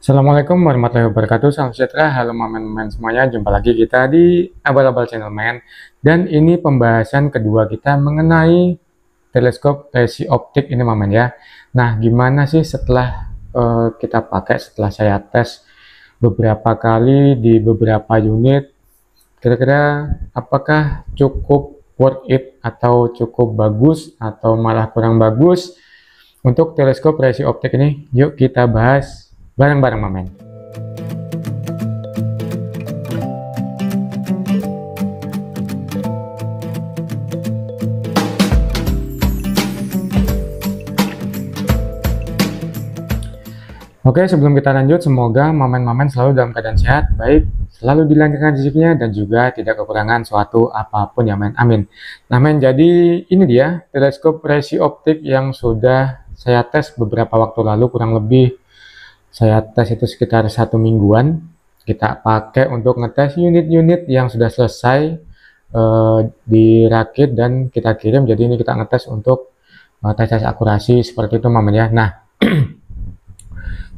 Assalamualaikum warahmatullahi wabarakatuh. Salam sejahtera. Halo mamen-mamen semuanya. Jumpa lagi kita di Abal-Abal Channel Men. Dan ini pembahasan kedua kita mengenai teleskop resi optik ini mamen ya. Nah, gimana sih setelah kita pakai, setelah saya tes beberapa kali di beberapa unit, kira-kira apakah cukup worth it atau cukup bagus atau malah kurang bagus untuk teleskop resi optik ini? Yuk kita bahas bareng-bareng mamen. Oke, sebelum kita lanjut, semoga mamen-mamen selalu dalam keadaan sehat, baik, selalu dilancarkan rezekinya, dan juga tidak kekurangan suatu apapun ya men. Amin. Nah men, jadi ini dia teleskop resi optik yang sudah saya tes beberapa waktu lalu, kurang lebih saya tes itu sekitar 1 mingguan. Kita pakai untuk ngetes unit-unit yang sudah selesai dirakit dan kita kirim. Jadi ini kita ngetes untuk tes akurasi seperti itu mamen ya. Nah,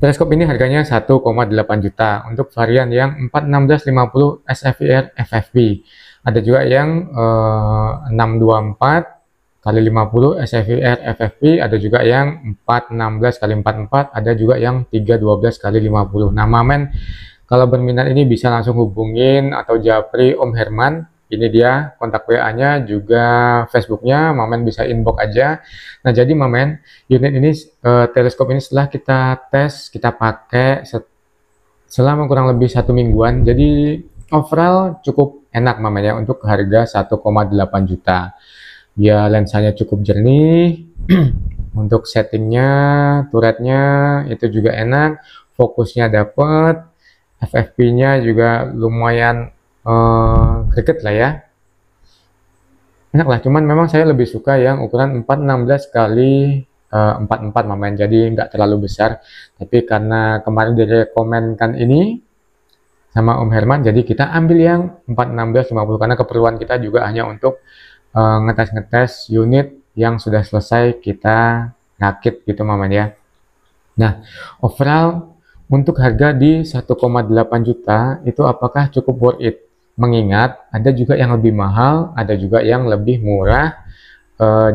teleskop ini harganya 1,8 juta untuk varian yang 41650 SFIR FFP. Ada juga yang 624 kali 50 SFIR FFP, ada juga yang 416 kali 44, ada juga yang 312 kali 50. Nah mamen, kalau berminat ini bisa langsung hubungin atau japri Om Herman. Ini dia kontak WA-nya, juga Facebook-nya, mamen bisa inbox aja. Nah jadi mamen, unit ini teleskop ini setelah kita tes, kita pakai selama kurang lebih 1 mingguan, jadi overall cukup enak mamen ya untuk harga 1,8 juta. Dia lensanya cukup jernih. Untuk settingnya, turretnya itu juga enak, fokusnya dapet, FFP-nya juga lumayan greget lah ya, enak lah. Cuman memang saya lebih suka yang ukuran 416 kali 44 mamen, jadi nggak terlalu besar. Tapi karena kemarin direkomendkan ini sama Om Herman, jadi kita ambil yang 416 50 karena keperluan kita juga hanya untuk ngetes-ngetes unit yang sudah selesai kita rakit gitu mamen ya. Nah, overall untuk harga di 1,8 juta itu apakah cukup worth it? Mengingat ada juga yang lebih mahal, ada juga yang lebih murah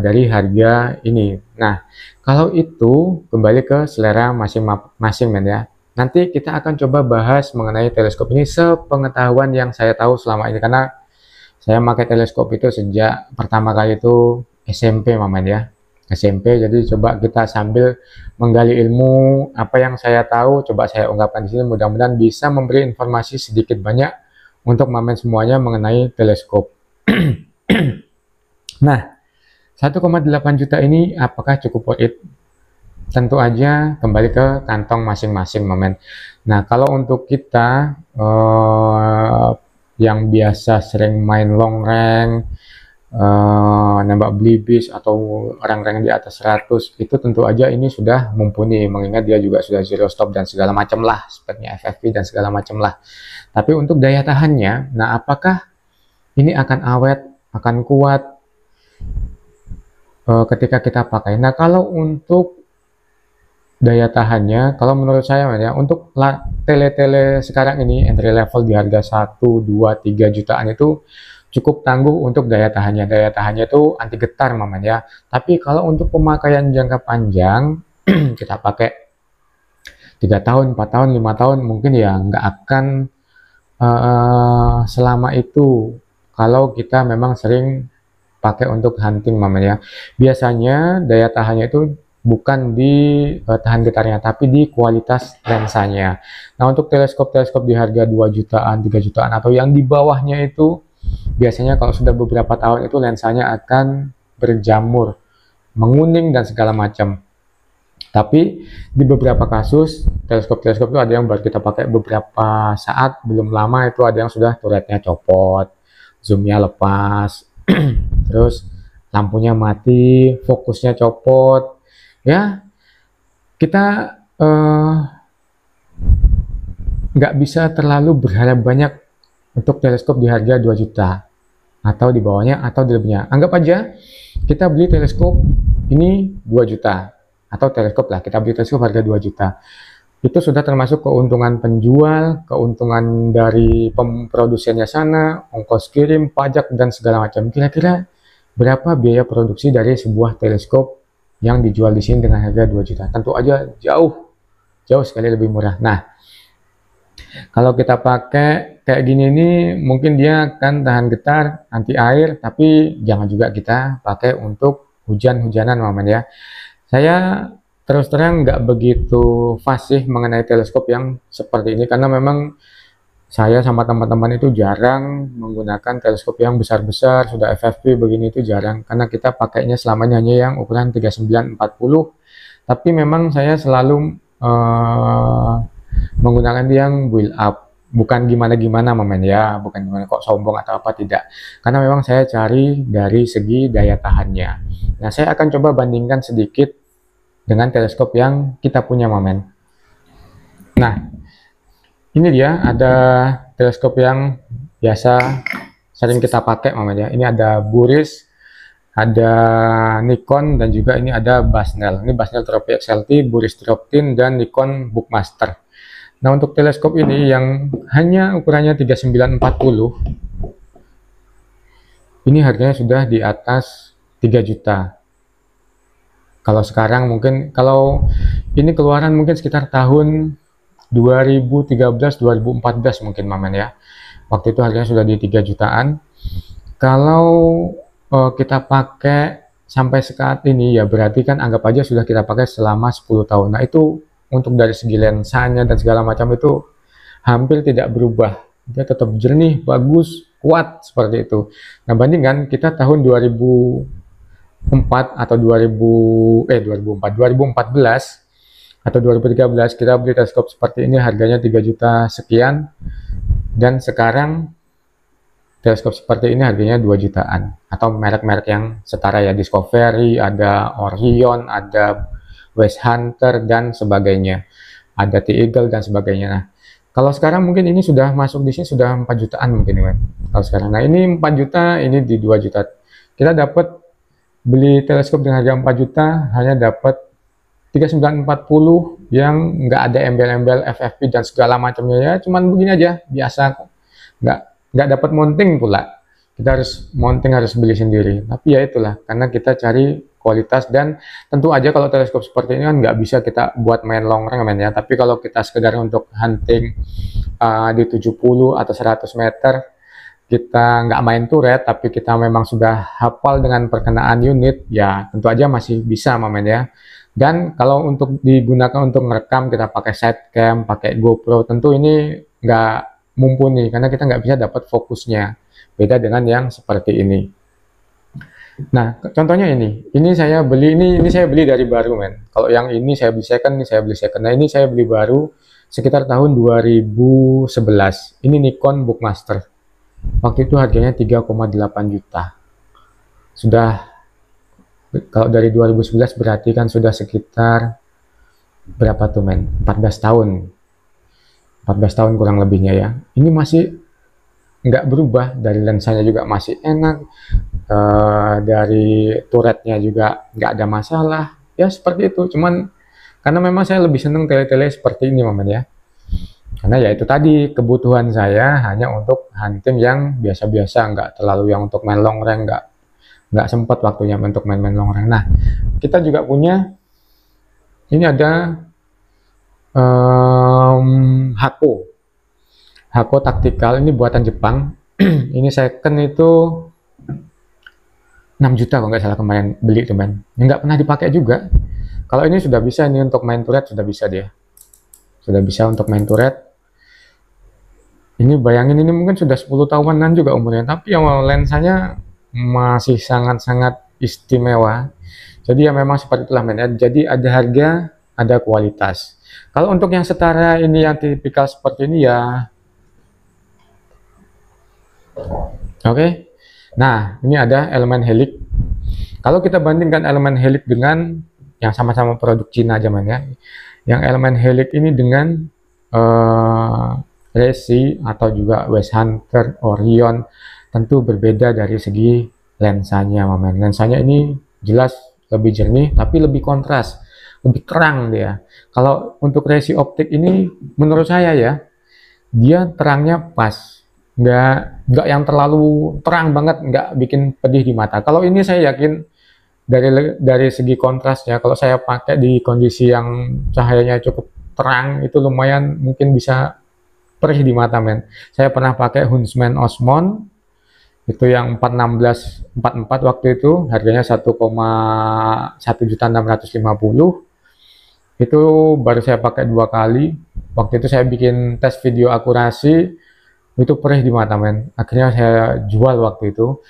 dari harga ini. Nah, kalau itu kembali ke selera masing-masing men ya. Nanti kita akan coba bahas mengenai teleskop ini sepengetahuan yang saya tahu selama ini, karena saya pakai teleskop itu sejak pertama kali itu SMP mamen ya, SMP. Jadi coba kita sambil menggali ilmu, apa yang saya tahu coba saya ungkapkan di sini, mudah-mudahan bisa memberi informasi sedikit banyak untuk mamen semuanya mengenai teleskop. Nah, 1,8 juta ini apakah cukup worth it? Tentu aja kembali ke kantong masing-masing mamen. Nah, kalau untuk kita yang biasa sering main long range, nembak blibis atau rank-rank di atas 100, itu tentu aja ini sudah mumpuni, mengingat dia juga sudah zero stop dan segala macam lah, speknya FFP dan segala macam lah. Tapi untuk daya tahannya, nah apakah ini akan awet, akan kuat ketika kita pakai? Nah kalau untuk daya tahannya, kalau menurut saya ya, untuk tele-tele sekarang ini entry level di harga 1, 2, 3 jutaan itu cukup tangguh untuk daya tahannya. Daya tahannya itu anti getar maman ya. Tapi kalau untuk pemakaian jangka panjang kita pakai 3 tahun, 4 tahun, 5 tahun mungkin ya nggak akan selama itu kalau kita memang sering pakai untuk hunting maman ya. Biasanya daya tahannya itu bukan di tahan getarnya, tapi di kualitas lensanya. Nah untuk teleskop-teleskop di harga 2 jutaan, 3 jutaan atau yang di bawahnya itu biasanya kalau sudah beberapa tahun itu lensanya akan berjamur, menguning dan segala macam. Tapi di beberapa kasus teleskop-teleskop itu ada yang baru kita pakai beberapa saat, belum lama itu ada yang sudah turretnya copot, zoomnya lepas, terus lampunya mati, fokusnya copot. Ya, kita nggak bisa terlalu berharap banyak untuk teleskop di harga 2 juta atau di bawahnya atau di lebihnya. Anggap aja kita beli teleskop ini 2 juta atau teleskop lah, kita beli teleskop harga 2 juta. itu sudah termasuk keuntungan penjual, keuntungan dari produsennya sana, ongkos kirim, pajak, dan segala macam. Kira-kira berapa biaya produksi dari sebuah teleskop yang dijual di sini dengan harga 2 juta? Tentu aja jauh sekali lebih murah. Nah, kalau kita pakai kayak gini ini, mungkin dia akan tahan getar, anti air, tapi jangan juga kita pakai untuk hujan-hujanan, momen ya. Saya terus terang nggak begitu fasih mengenai teleskop yang seperti ini, karena memang saya sama teman-teman itu jarang menggunakan teleskop yang besar-besar, sudah FFP begini itu jarang, karena kita pakainya selama ini hanya yang ukuran 39-40, tapi memang saya selalu menggunakan yang build up, bukan gimana-gimana momen ya, bukan gimana kok sombong atau apa, tidak, karena memang saya cari dari segi daya tahannya. Nah, saya akan coba bandingkan sedikit dengan teleskop yang kita punya momen. Nah, ini dia ada teleskop yang biasa sering kita pakai momen ya. Ini ada Buris, ada Nikon, dan juga ini ada Basnel. Ini Basnel Trophy XLT, Buris Droptin, dan Nikon Bookmaster. Nah, untuk teleskop ini yang hanya ukurannya 39-40, ini harganya sudah di atas 3 juta. Kalau sekarang mungkin, kalau ini keluaran mungkin sekitar tahun 2013-2014 mungkin momen ya. Waktu itu harganya sudah di 3 jutaan. Kalau kita pakai sampai saat ini ya, berarti kan anggap aja sudah kita pakai selama 10 tahun. Nah, itu untuk dari segi lensanya dan segala macam itu hampir tidak berubah. Dia tetap jernih, bagus, kuat seperti itu. Nah, bandingkan kita tahun 2004 atau 2014 atau 2013 kita beli teleskop seperti ini harganya 3 juta sekian, dan sekarang teleskop seperti ini harganya 2 jutaan, atau merek-merek yang setara ya, Discovery, ada Orion, ada West Hunter, dan sebagainya, ada T-Eagle dan sebagainya. Nah, kalau sekarang mungkin ini sudah masuk di sini sudah 4 jutaan mungkin kan. Kalau sekarang, nah ini 4 juta, ini di 2 juta. Kita dapat beli teleskop dengan harga 4 juta, hanya dapat 3940 yang nggak ada embel-embel FFP dan segala macamnya ya, cuman begini aja, biasa kok. Nggak dapat mounting pula. Kita harus mounting, harus beli sendiri. Tapi ya itulah, karena kita cari kualitas, dan tentu aja kalau teleskop seperti ini kan nggak bisa kita buat main long range ya, tapi kalau kita sekedar untuk hunting di 70 atau 100 meter, kita nggak main turret, tapi kita memang sudah hafal dengan perkenaan unit, ya tentu aja masih bisa momen ya. Dan kalau untuk digunakan untuk merekam, kita pakai sidecam, pakai GoPro, tentu ini nggak mumpuni, karena kita nggak bisa dapat fokusnya, beda dengan yang seperti ini. Nah, contohnya ini saya beli, ini saya beli dari baru men. Kalau yang ini saya beli second, ini saya beli second. Nah, ini saya beli baru sekitar tahun 2011. Ini Nikon Bookmaster. Waktu itu harganya 3,8 juta. Sudah, kalau dari 2011 berarti kan sudah sekitar berapa tuh men? 14 tahun. 14 tahun kurang lebihnya ya. Ini masih nggak berubah, dari lensanya juga masih enak, dari turretnya juga nggak ada masalah ya, seperti itu. Cuman karena memang saya lebih seneng tele-tele seperti ini momen ya, karena ya itu tadi, kebutuhan saya hanya untuk hunting yang biasa-biasa, nggak terlalu yang untuk main long range, nggak sempat waktunya untuk main-main long range. Nah, kita juga punya ini, ada Hako taktikal, ini buatan Jepang. Ini second itu 6 juta kalau nggak salah kemarin beli teman. Nggak pernah dipakai juga. Kalau ini sudah bisa, ini untuk main turret sudah bisa dia. Sudah bisa untuk main turret. Ini bayangin, ini mungkin sudah 10 tahunan juga umurnya, tapi yang lensanya masih sangat-sangat istimewa. Jadi ya memang seperti itulah men ya. Jadi ada harga, ada kualitas. Kalau untuk yang setara ini, yang tipikal seperti ini ya, oke. Nah, ini ada elemen helix. Kalau kita bandingkan elemen helix dengan yang sama-sama produk Cina aja men ya, yang elemen helix ini dengan Resi atau juga West Hunter, Orion, tentu berbeda dari segi lensanya men. Lensanya ini jelas lebih jernih, tapi lebih kontras. lebih terang dia. Kalau untuk resi optik ini menurut saya ya, dia terangnya pas, nggak yang terlalu terang banget, nggak bikin pedih di mata. Kalau ini saya yakin dari segi kontrasnya, kalau saya pakai di kondisi yang cahayanya cukup terang, itu lumayan mungkin bisa perih di mata, men. Saya pernah pakai Huntsman Osmond itu yang 416 44 waktu itu, harganya 1,1.650.000. Itu baru saya pakai 2 kali. Waktu itu saya bikin tes video akurasi, itu perih di mata, men. Akhirnya saya jual waktu itu.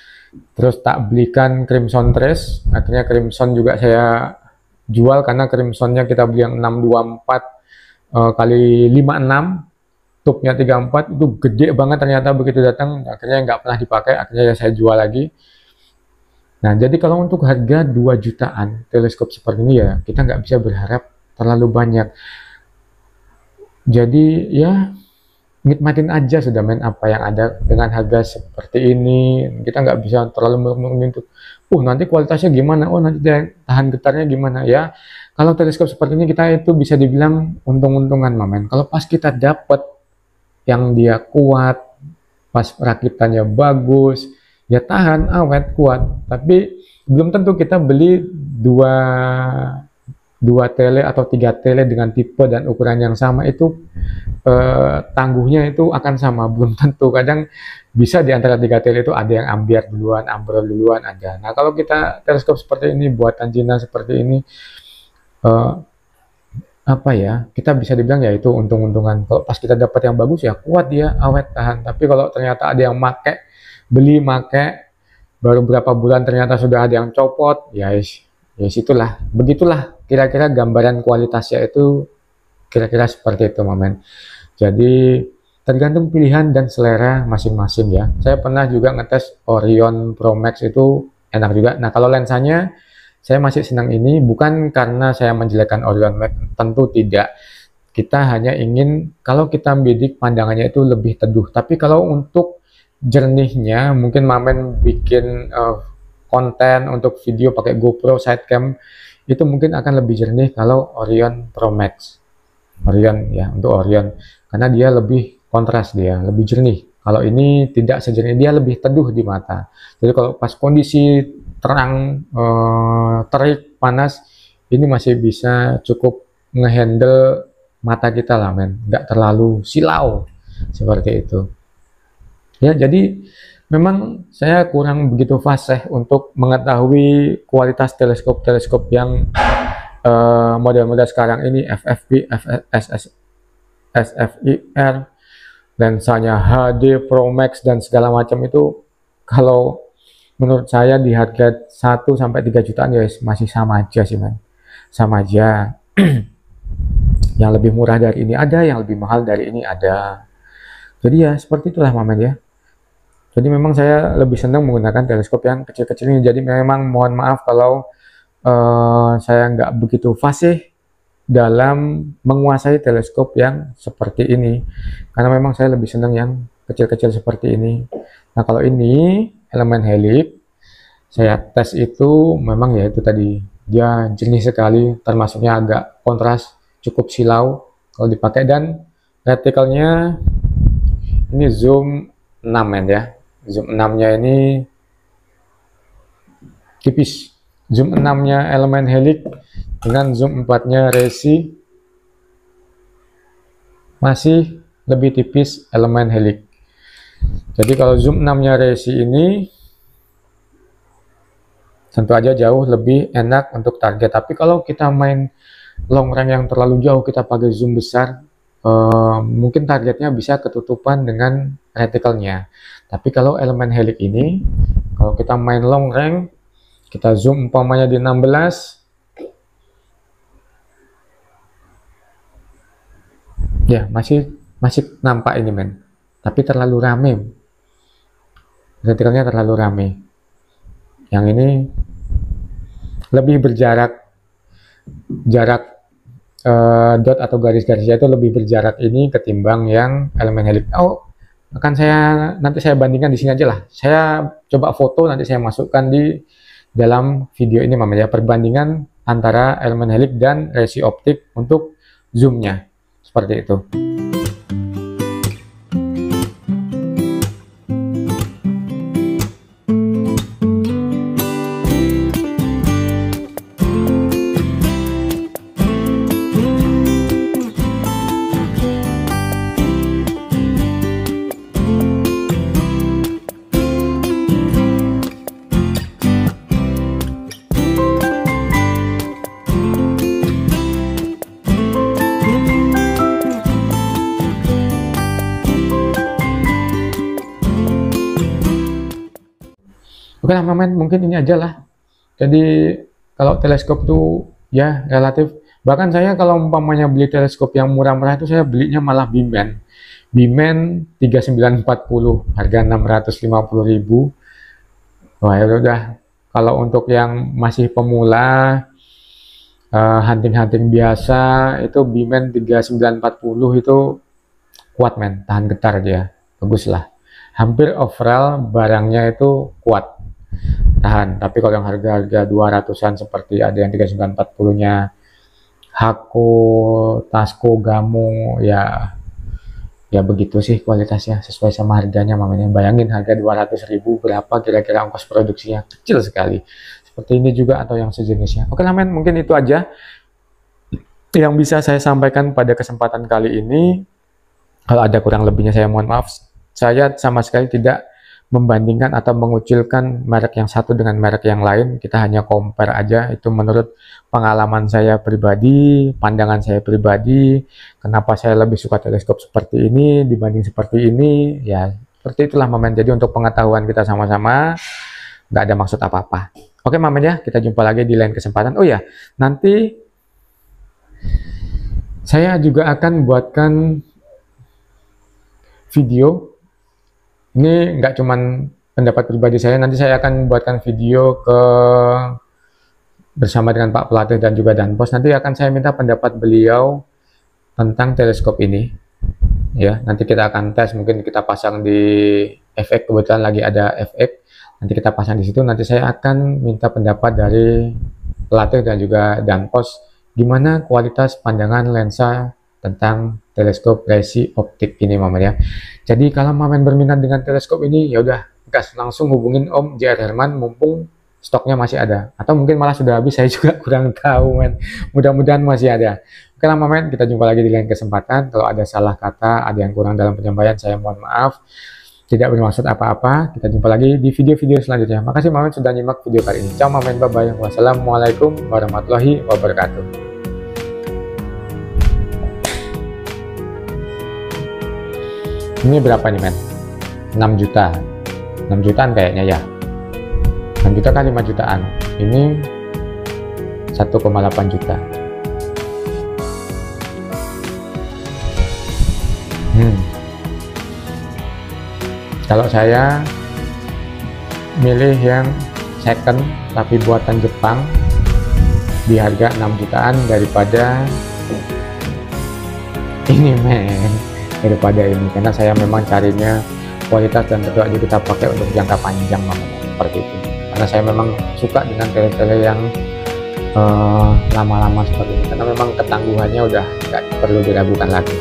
Terus tak belikan Crimson Trace, akhirnya Crimson juga saya jual karena Crimsonnya kita beli yang 624 kali 56, tubnya 34, itu gede banget ternyata begitu datang, akhirnya nggak pernah dipakai, akhirnya ya saya jual lagi. Nah, jadi kalau untuk harga 2 jutaan teleskop seperti ini ya kita nggak bisa berharap terlalu banyak. Jadi ya nikmatin aja sudah, men, apa yang ada dengan harga seperti ini. Kita nggak bisa terlalu menuntut, nanti kualitasnya gimana, nanti tahan getarnya gimana ya. Kalau teleskop seperti ini kita itu bisa dibilang untung-untungan, men. Kalau pas kita dapat yang dia kuat, pas rakitannya bagus, ya tahan, awet, kuat. Tapi belum tentu kita beli dua tele atau 3 tele dengan tipe dan ukuran yang sama itu tangguhnya itu akan sama, belum tentu. Kadang bisa di antara 3 tele itu ada yang ambiar duluan, ambrol duluan ada. Nah, kalau kita teleskop seperti ini buatan Cina seperti ini, apa ya, kita bisa dibilang ya itu untung-untungan. Kalau pas kita dapat yang bagus ya kuat, dia awet, tahan. Tapi kalau ternyata ada yang beli baru berapa bulan ternyata sudah ada yang copot, ya itulah, begitulah kira-kira gambaran kualitasnya itu, kira-kira seperti itu, momen. Jadi tergantung pilihan dan selera masing-masing ya. Saya pernah juga ngetes Orion Pro Max, itu enak juga. Nah, kalau lensanya saya masih senang ini, bukan karena saya menjelekkan Orion Max, tentu tidak. Kita hanya ingin kalau kita bidik pandangannya itu lebih teduh. Tapi kalau untuk jernihnya, mungkin Mamen bikin konten untuk video pakai GoPro sidecam, itu mungkin akan lebih jernih kalau Orion Pro Max. Orion ya, untuk Orion. Karena dia lebih kontras, dia lebih jernih. Kalau ini tidak sejernih, dia lebih teduh di mata. Jadi kalau pas kondisi terang, terik, panas, ini masih bisa cukup ngehandle mata kita lah, men. Nggak terlalu silau seperti itu. Ya, jadi memang saya kurang begitu fasih untuk mengetahui kualitas teleskop-teleskop yang model-model sekarang ini, FFP, SFIR, lensanya HD, Pro Max dan segala macam itu. Kalau menurut saya di harga 1-3 jutaan ya masih sama aja sih, man. Sama aja. Yang lebih murah dari ini ada, yang lebih mahal dari ini ada. Jadi ya seperti itulah, Mamen ya. Jadi memang saya lebih senang menggunakan teleskop yang kecil-kecil ini. Jadi memang mohon maaf kalau saya nggak begitu fasih dalam menguasai teleskop yang seperti ini. Karena memang saya lebih senang yang kecil-kecil seperti ini. Nah, kalau ini elemen helix, saya tes itu memang ya itu tadi. Dia jernih sekali, termasuknya agak kontras, cukup silau kalau dipakai. Dan retikelnya ini zoom 6 ya. Zoom 6-nya ini tipis. Zoom 6-nya elemen helix dengan zoom 4-nya resi masih lebih tipis elemen helix. Jadi kalau zoom 6-nya resi ini tentu aja jauh lebih enak untuk target. Tapi kalau kita main long range yang terlalu jauh, kita pakai zoom besar, mungkin targetnya bisa ketutupan dengan retikelnya. Tapi kalau elemen helix ini, kalau kita main long range, kita zoom umpamanya di 16, ya masih nampak ini, men. Tapi terlalu rame, retikelnya terlalu rame. Yang ini lebih berjarak, dot atau garis-garisnya itu lebih berjarak ini ketimbang yang elemen helix. Nanti saya bandingkan di sini aja lah. Saya coba foto, nanti saya masukkan di dalam video ini, Mama ya, perbandingan antara elemen helix dan resi optik untuk zoomnya, seperti itu. Oke lah Mamen, mungkin ini aja lah. Jadi kalau teleskop itu ya relatif. Bahkan saya kalau umpamanya beli teleskop yang murah-murah itu saya belinya malah Bimen. Bimen 3940, harga 650.000. Wah ya udah. Kalau untuk yang masih pemula, hunting-hunting biasa, itu Bimen 3940 itu kuat men, tahan getar dia. Bagus lah. Hampir overall barangnya itu kuat, tahan. Tapi kalau yang harga-harga 200-an seperti ada yang 3940-nya Hako, Tasco, Gamo, ya begitu sih kualitasnya, sesuai sama harganya mamanya. Bayangin harga 200.000 berapa kira-kira ongkos produksinya, kecil sekali. Seperti ini juga atau yang sejenisnya. Oke lah men, mungkin itu aja yang bisa saya sampaikan pada kesempatan kali ini. Kalau ada kurang lebihnya saya mohon maaf. Saya sama sekali tidak membandingkan atau mengucilkan merek yang satu dengan merek yang lain. Kita hanya compare aja, itu menurut pengalaman saya pribadi, pandangan saya pribadi, kenapa saya lebih suka teleskop seperti ini dibanding seperti ini. Ya seperti itulah Mamen. Jadi untuk pengetahuan kita sama-sama, nggak ada maksud apa-apa. Oke Mamen ya, kita jumpa lagi di lain kesempatan. Oh ya, nanti saya juga akan buatkan video. Ini nggak cuman pendapat pribadi saya, nanti saya akan buatkan video bersama dengan Pak Pelatih dan juga Danpos. Nanti akan saya minta pendapat beliau tentang teleskop ini. Ya, nanti kita akan tes, mungkin kita pasang di FX, kebetulan lagi ada FX. Nanti kita pasang di situ. Nanti saya akan minta pendapat dari Pelatih dan juga Danpos gimana kualitas pandangan lensa tentang teleskop resi optik ini Mamen ya. Jadi kalau Mamen berminat dengan teleskop ini, ya udah gas langsung hubungin Om JR Herman, mumpung stoknya masih ada. Atau mungkin malah sudah habis, saya juga kurang tahu men. Mudah-mudahan masih ada. Oke lah Mamen, kita jumpa lagi di lain kesempatan. Kalau ada salah kata, ada yang kurang dalam penyampaian, saya mohon maaf. Tidak bermaksud apa-apa. Kita jumpa lagi di video-video selanjutnya. Makasih Mamen sudah nyimak video kali ini. Ciao Mamen, bye-bye. Wassalamualaikum warahmatullahi wabarakatuh. Ini berapa nih men? 6 juta 6 jutaan kayaknya ya. 6 juta kan 5 jutaan. Ini 1,8 juta. Kalau saya milih yang second tapi buatan Jepang di harga 6 jutaan daripada ini men, daripada ini, karena saya memang carinya kualitas dan tentu aja kita pakai untuk jangka panjang seperti itu. Karena saya memang suka dengan tele-tele yang lama-lama seperti ini, karena memang ketangguhannya udah nggak perlu diragukan lagi.